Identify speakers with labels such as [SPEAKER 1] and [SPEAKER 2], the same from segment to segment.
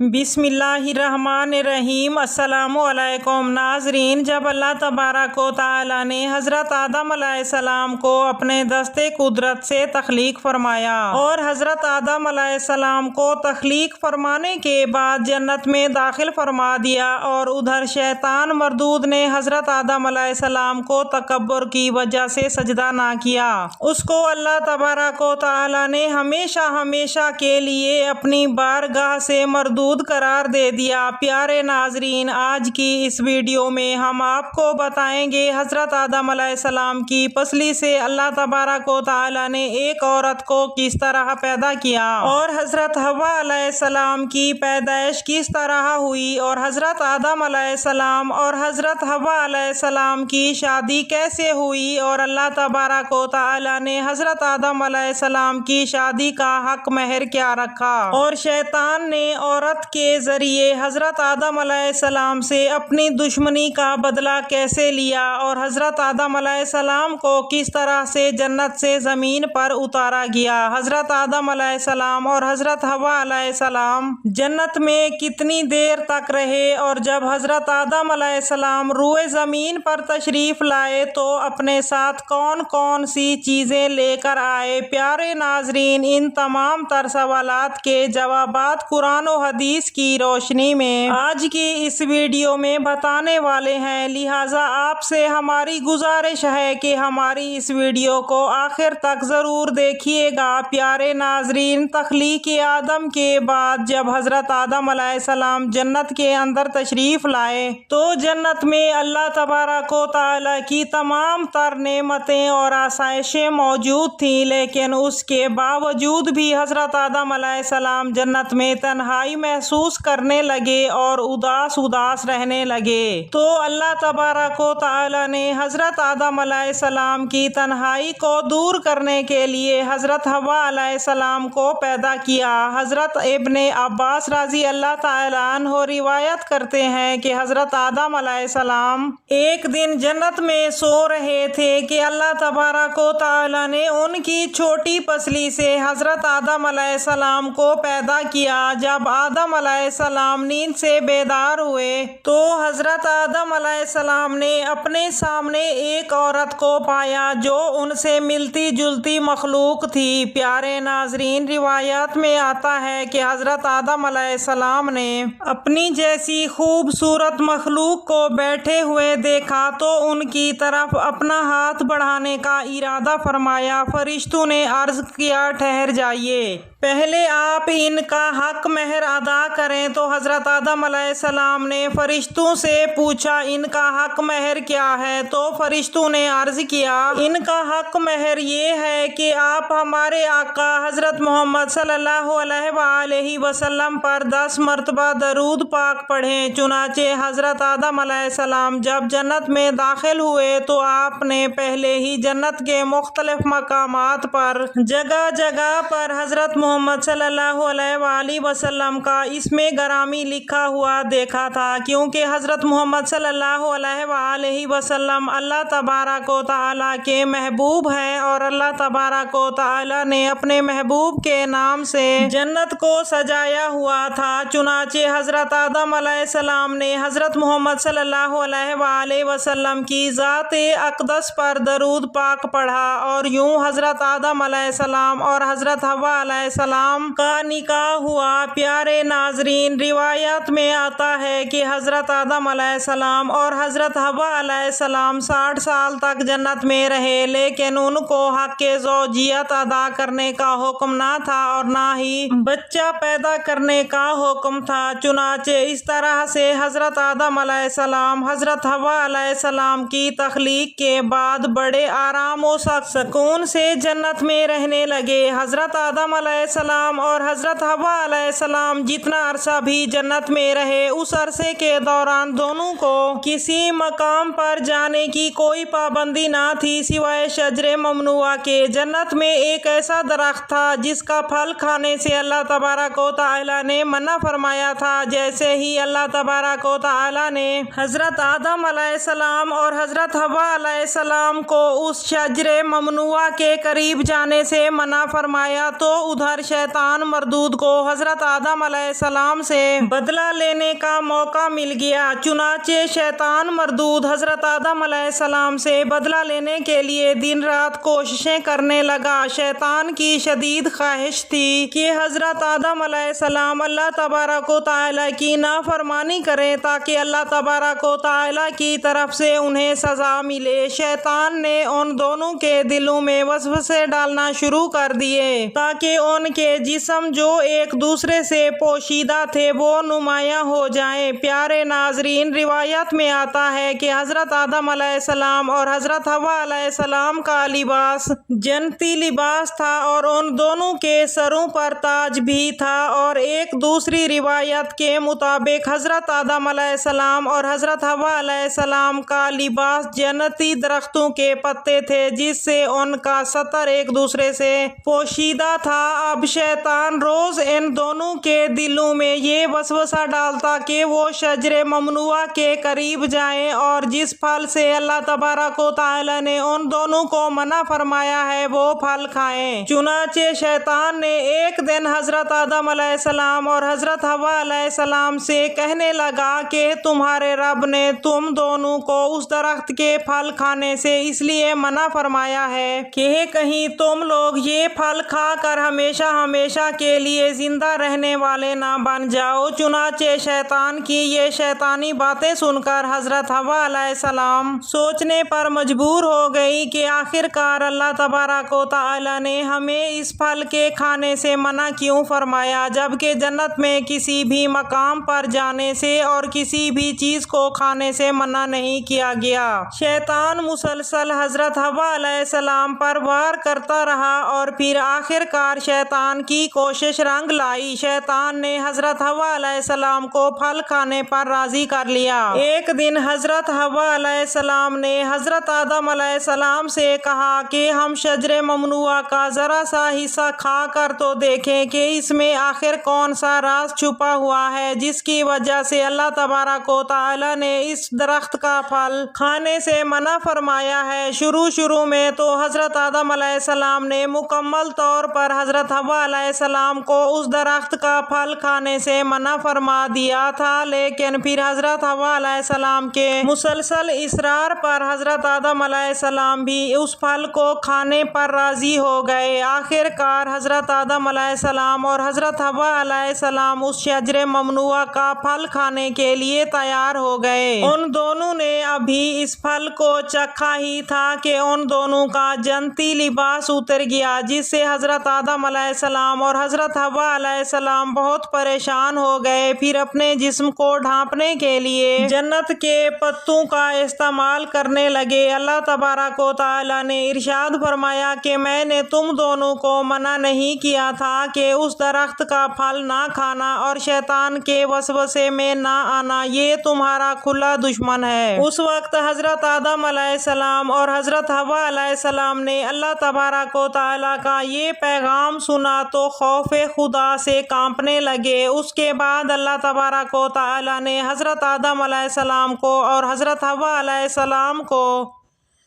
[SPEAKER 1] بسم اللہ الرحمن الرحیم۔ السلام علیکم ناظرین، جب اللہ تبارک و تعالیٰ نے حضرت آدم علیہ السلام کو اپنے دست قدرت سے تخلیق فرمایا اور حضرت آدم علیہ السلام کو تخلیق فرمانے کے بعد جنت میں داخل فرما دیا اور ادھر شیطان مردود نے حضرت آدم علیہ السلام کو تکبر کی وجہ سے سجدہ نہ کیا، اس کو اللہ تبارک و تعالیٰ نے ہمیشہ کے لیے اپنی بارگاہ سے مردود قرار دے دیا۔ پیارے ناظرین، آج کی اس ویڈیو میں ہم آپ کو بتائیں گے حضرت آدم علیہ السلام کی پسلی سے اللہ تبارک و تعالیٰ نے ایک عورت کو کس طرح پیدا کیا اور حضرت حوا علیہ السلام کی پیدائش کس طرح ہوئی اور حضرت آدم علیہ السلام اور حضرت حوا علیہ السلام کی شادی کیسے ہوئی اور اللہ تبارک و تعالیٰ نے حضرت آدم علیہ السلام کی شادی کا حق مہر کیا رکھا اور شیطان نے عورت کے ذریعے حضرت آدم علیہ السلام سے اپنی دشمنی کا بدلہ کیسے لیا اور حضرت آدم علیہ السلام کو کس طرح سے جنت سے زمین پر اتارا گیا۔ حضرت آدم علیہ السلام اور حضرت حوا علیہ السلام جنت میں کتنی دیر تک رہے اور جب حضرت آدم علیہ السلام روئے زمین پر تشریف لائے تو اپنے ساتھ کون کون سی چیزیں لے کر آئے۔ پیارے ناظرین، ان تمام تر سوالات کے جوابات قرآن و حدیث کی روشنی میں آج کی اس ویڈیو میں بتانے والے ہیں، لہٰذا آپ سے ہماری گزارش ہے کہ ہماری اس ویڈیو کو آخر تک ضرور دیکھیے گا۔ پیارے ناظرین، تخلیق آدم کے بعد جب حضرت آدم علیہ السلام جنت کے اندر تشریف لائے تو جنت میں اللہ تبارک و تعالیٰ کی تمام تر نعمتیں اور آسائشیں موجود تھیں، لیکن اس کے باوجود بھی حضرت آدم علیہ السلام جنت میں تنہائی محسوس کرنے لگے اور اداس رہنے لگے۔ تو اللہ تبارک و تعالیٰ نے حضرت آدم علیہ السلام کی تنہائی کو دور کرنے کے لیے حضرت حوا علیہ السلام کو پیدا کیا۔ حضرت ابن عباس رضی اللہ تعالیٰ عنہ روایت کرتے ہیں کہ حضرت آدم علیہ السلام ایک دن جنت میں سو رہے تھے کہ اللہ تبارک و تعالیٰ نے ان کی چھوٹی پسلی سے حضرت آدم علیہ السلام کو پیدا کیا۔ جب آدم علیہ السلام نیند سے بیدار ہوئے تو حضرت آدم علیہ السلام نے اپنے سامنے ایک عورت کو پایا جو ان سے ملتی جلتی مخلوق تھی۔ پیارے ناظرین، روایات میں آتا ہے کہ حضرت آدم علیہ السلام نے اپنی جیسی خوبصورت مخلوق کو بیٹھے ہوئے دیکھا تو ان کی طرف اپنا ہاتھ بڑھانے کا ارادہ فرمایا۔ فرشتوں نے عرض کیا، ٹھہر جائیے، پہلے آپ ان کا حق مہر ادا کریں۔ تو حضرت آدم علیہ السلام نے فرشتوں سے پوچھا، ان کا حق مہر کیا ہے؟ تو فرشتوں نے عرض کیا، ان کا حق مہر یہ ہے کہ آپ ہمارے آقا حضرت محمد صلی اللہ علیہ وآلہ وسلم پر 10 مرتبہ درود پاک پڑھیں۔ چنانچہ حضرت آدم علیہ السلام جب جنت میں داخل ہوئے تو آپ نے پہلے ہی جنت کے مختلف مقامات پر جگہ پر حضرت محمد صلی اللہ علیہ وآلہ وسلم کا اسم گرامی لکھا ہوا دیکھا تھا، کیونکہ حضرت محمد صلی اللہ علیہ وآلہ وسلم اللہ تبارک و تعالیٰ کے محبوب ہیں اور اللہ تبارک و تعالیٰ نے اپنے محبوب کے نام سے جنت کو سجایا ہوا تھا۔ چنانچہ حضرت آدم علیہ السلام نے حضرت محمد صلی اللہ علیہ وآلہ وسلم کی ذات اقدس پر درود پاک پڑھا اور یوں حضرت آدم علیہ السلام اور حضرت حوا علیہ السلام کا نکاح ہوا۔ پیارے ناظرین، روایات میں آتا ہے کہ حضرت آدم علیہ السلام اور حضرت حوا علیہ السلام 60 سال تک جنت میں رہے، لیکن ان کو حق زوجیت ادا کرنے کا حکم نہ تھا اور نہ ہی بچہ پیدا کرنے کا حکم تھا۔ چنانچہ اس طرح سے حضرت آدم علیہ السلام حضرت حوا علیہ السلام کی تخلیق کے بعد بڑے آرام و سکون سے جنت میں رہنے لگے۔ حضرت آدم علیہ السلام اور حضرت حوا علیہ السلام جتنا عرصہ بھی جنت میں رہے، اس عرصے کے دوران دونوں کو کسی مقام پر جانے کی کوئی پابندی نہ تھی سوائے شجر ممنوعہ کے۔ جنت میں ایک ایسا درخت تھا جس کا پھل کھانے سے اللہ تبارک و تعالیٰ نے منع فرمایا تھا۔ جیسے ہی اللہ تبارک و تعالیٰ نے حضرت آدم علیہ السلام اور حضرت حوا علیہ السلام کو اس شجر ممنوعہ کے قریب جانے سے منع فرمایا تو ادھر پر شیطان مردود کو حضرت آدم علیہ السلام سے بدلہ لینے کا موقع مل گیا۔ چنانچہ شیطان مردود حضرت آدم علیہ السلام سے بدلہ لینے کے لیے دن رات کوششیں کرنے لگا۔ شیطان کی شدید خواہش تھی کہ حضرت آدم علیہ السلام اللہ تبارک و تعالیٰ کی نافرمانی کریں تاکہ اللہ تبارک و تعالیٰ کی طرف سے انہیں سزا ملے۔ شیطان نے ان دونوں کے دلوں میں وسوسے ڈالنا شروع کر دیے تاکہ ان کے جسم جو ایک دوسرے سے پوشیدہ تھے وہ نمایاں ہو جائیں۔ پیارے ناظرین، روایت میں آتا ہے کہ حضرت آدم علیہ السلام اور حضرت حوا علیہ السلام کا لباس جنتی لباس تھا اور ان دونوں کے سروں پر تاج بھی تھا، اور ایک دوسری روایت کے مطابق حضرت آدم علیہ السلام اور حضرت حوا علیہ السلام کا لباس جنتی درختوں کے پتے تھے جس سے ان کا سطر ایک دوسرے سے پوشیدہ تھا۔ اب شیطان روز ان دونوں کے دلوں میں یہ وسوسہ ڈالتا کہ وہ شجر ممنوعہ کے قریب جائیں اور جس پھل سے اللہ تبارک و تعالیٰ نے ان دونوں کو منع فرمایا ہے وہ پھل کھائیں۔ چنانچہ شیطان نے ایک دن حضرت آدم علیہ السلام اور حضرت حوا علیہ السلام سے کہنے لگا کہ تمہارے رب نے تم دونوں کو اس درخت کے پھل کھانے سے اس لیے منع فرمایا ہے کہ کہیں تم لوگ یہ پھل کھا کر ہمیشہ ہمیشہ کے لیے زندہ رہنے والے نہ بن جاؤ۔ چنانچہ شیطان کی یہ شیطانی باتیں سن کر حضرت حوا علیہ السلام سوچنے پر مجبور ہو گئی کہ آخر کار اللہ تبارک و تعالیٰ نے ہمیں اس پھل کے کھانے سے منع کیوں فرمایا، جبکہ جنت میں کسی بھی مقام پر جانے سے اور کسی بھی چیز کو کھانے سے منع نہیں کیا گیا۔ شیطان مسلسل حضرت حوا علیہ السلام پر وار کرتا رہا اور پھر آخر کار شیطان کی کوشش رنگ لائی۔ شیطان نے حضرت حوا علیہ السلام کو پھل کھانے پر راضی کر لیا۔ ایک دن حضرت حوا علیہ السلام نے حضرت آدم علیہ السلام سے کہا کہ ہم شجر ممنوعہ کا ذرا سا حصہ کھا کر تو دیکھیں کہ اس میں آخر کون سا راز چھپا ہوا ہے جس کی وجہ سے اللہ تبارک و تعالیٰ نے اس درخت کا پھل کھانے سے منع فرمایا ہے۔ شروع میں تو حضرت آدم علیہ السلام نے مکمل طور پر حضرت حوا علیہ السلام کو اس درخت کا پھل کھانے سے منع فرما دیا تھا، لیکن پھر حضرت حوا علیہ السلام کے مسلسل اصرار پر حضرت آدم علیہ السلام بھی اس پھل کو کھانے پر راضی ہو گئے۔ آخر کار حضرت آدم علیہ السلام اور حضرت حوا علیہ السلام اس شجر ممنوعہ کا پھل کھانے کے لیے تیار ہو گئے۔ ان دونوں نے ابھی اس پھل کو چکھا ہی تھا کہ ان دونوں کا جنتی لباس اتر گیا، جس سے حضرت آدم علیہ السلام اور حضرت حوا علیہ السلام بہت پریشان ہو گئے۔ پھر اپنے جسم کو ڈھانپنے کے لیے جنت کے پتوں کا استعمال کرنے لگے۔ اللہ تبارک و تعالیٰ نے ارشاد فرمایا کہ میں نے تم دونوں کو منع نہیں کیا تھا کہ اس درخت کا پھل نہ کھانا اور شیطان کے وسوسے میں نہ آنا، یہ تمہارا کھلا دشمن ہے۔ اس وقت حضرت آدم علیہ السلام اور حضرت حوا علیہ السلام نے اللہ تبارک و تعالیٰ کا یہ پیغام سنا تو خوف خدا سے کانپنے لگے۔ اس کے بعد اللہ تبارک و تعالیٰ نے حضرت آدم علیہ السلام کو اور حضرت حوا علیہ السلام کو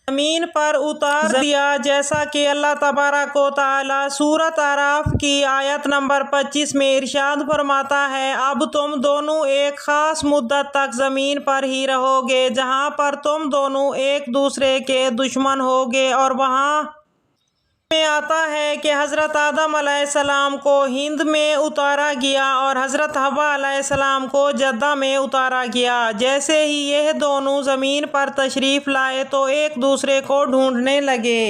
[SPEAKER 1] زمین پر اتار دیا، جیسا کہ اللہ تبارک و تعالیٰ سورۃ اعراف کی آیت نمبر 25 میں ارشاد فرماتا ہے، اب تم دونوں ایک خاص مدت تک زمین پر ہی رہو گے جہاں پر تم دونوں ایک دوسرے کے دشمن ہوگے۔ اور وہاں میں آتا ہے کہ حضرت آدم علیہ السلام کو ہند میں اتارا گیا اور حضرت حوا علیہ السلام کو جدہ میں اتارا گیا۔ جیسے ہی یہ دونوں زمین پر تشریف لائے تو ایک دوسرے کو ڈھونڈنے لگے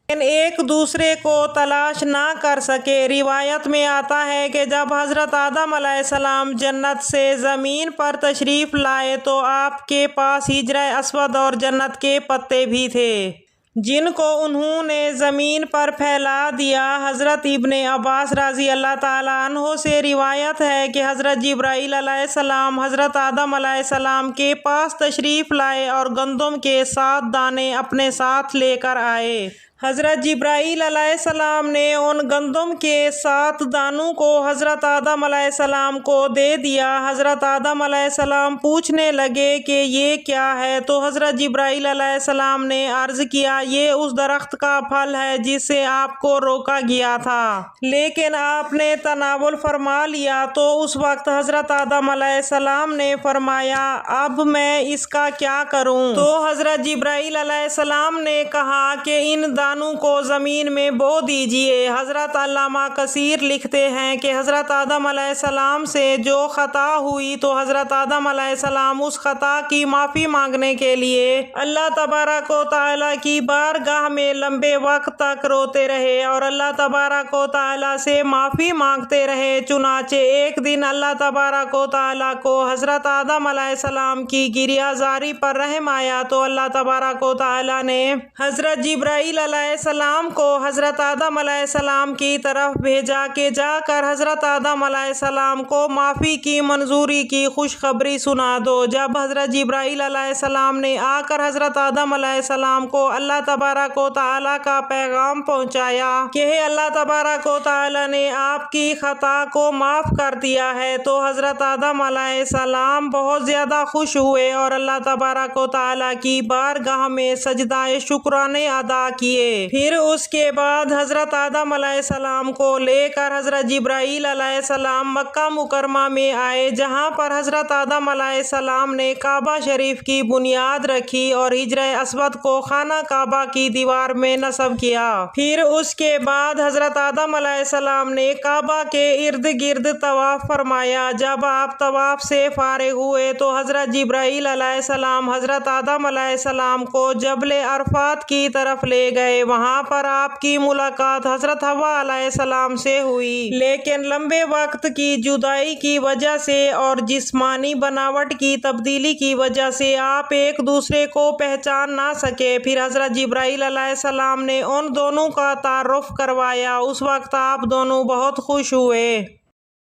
[SPEAKER 1] لیکن ایک دوسرے کو تلاش نہ کر سکے۔ روایت میں آتا ہے کہ جب حضرت آدم علیہ السلام جنت سے زمین پر تشریف لائے تو آپ کے پاس حجرہ اسود اور جنت کے پتے بھی تھے جن کو انہوں نے زمین پر پھیلا دیا۔ حضرت ابن عباس رضی اللہ تعالیٰ عنہ سے روایت ہے کہ حضرت جبرائیل علیہ السلام حضرت آدم علیہ السلام کے پاس تشریف لائے اور گندم کے 7 دانے اپنے ساتھ لے کر آئے۔ حضرت جبرائیل علیہ السلام نے ان گندم کے 7 دانوں کو حضرت آدم علیہ السلام کو دے دیا۔ حضرت آدم علیہ السلام پوچھنے لگے کہ یہ کیا ہے، تو حضرت جبرائیل علیہ السلام نے عرض کیا یہ اس درخت کا پھل ہے جس سے آپ کو روکا گیا تھا، لیکن آپ نے تناول فرما لیا۔ تو اس وقت حضرت آدم علیہ السلام نے فرمایا اب میں اس کا کیا کروں؟ تو حضرت جبرائیل علیہ السلام نے کہا کہ ان دانوں کو زمین میں بو دیجئے۔ حضرت علامہ کثیر لکھتے ہیں کہ حضرت آدم علیہ السلام سے جو خطا ہوئی تو حضرت آدم علیہ السلام اس خطا کی معافی مانگنے کے لیے اللہ تبارک و تعالیٰ کی بارگاہ میں لمبے وقت تک روتے رہے اور اللہ تبارک و تعالیٰ سے معافی مانگتے رہے۔ چنانچہ ایک دن اللہ تبارک و تعالیٰ کو حضرت آدم علیہ السلام کی گریہ زاری پر رحم آیا، تو اللہ تبارک و تعالیٰ نے حضرت جبرائیل علیہ السلام کو حضرت آدم علیہ السلام کی طرف بھیجا کہ جا کر حضرت آدم علیہ السلام کو معافی کی منظوری کی خوشخبری سنا دو۔ جب حضرت جبرائیل علیہ السلام نے آ کر حضرت آدم علیہ السلام کو اللہ تبارک و تعالیٰ کا پیغام پہنچایا کہ اللہ تبارک و تعالیٰ نے آپ کی خطا کو معاف کر دیا ہے، تو حضرت آدم علیہ السلام بہت زیادہ خوش ہوئے اور اللہ تبارک و تعالیٰ کی بارگاہ میں سجدہ شکرانے ادا کیے۔ پھر اس کے بعد حضرت آدم علیہ السلام کو لے کر حضرت جبرائیل علیہ السلام مکہ مکرمہ میں آئے، جہاں پر حضرت آدم علیہ السلام نے کعبہ شریف کی بنیاد رکھی اور حجر اسود کو خانہ کعبہ کی دیوار میں نصب کیا۔ پھر اس کے بعد حضرت آدم علیہ السلام نے کعبہ کے ارد گرد طواف فرمایا۔ جب آپ طواف سے فارغ ہوئے تو حضرت جبرائیل علیہ السلام حضرت آدم علیہ السلام کو جبل عرفات کی طرف لے گئے۔ وہاں پر آپ کی ملاقات حضرت حوا علیہ السلام سے ہوئی، لیکن لمبے وقت کی جدائی کی وجہ سے اور جسمانی بناوٹ کی تبدیلی کی وجہ سے آپ ایک دوسرے کو پہچان نہ سکے۔ پھر حضرت جبرائیل علیہ السلام نے ان دونوں کا تعارف کروایا۔ اس وقت آپ دونوں بہت خوش ہوئے۔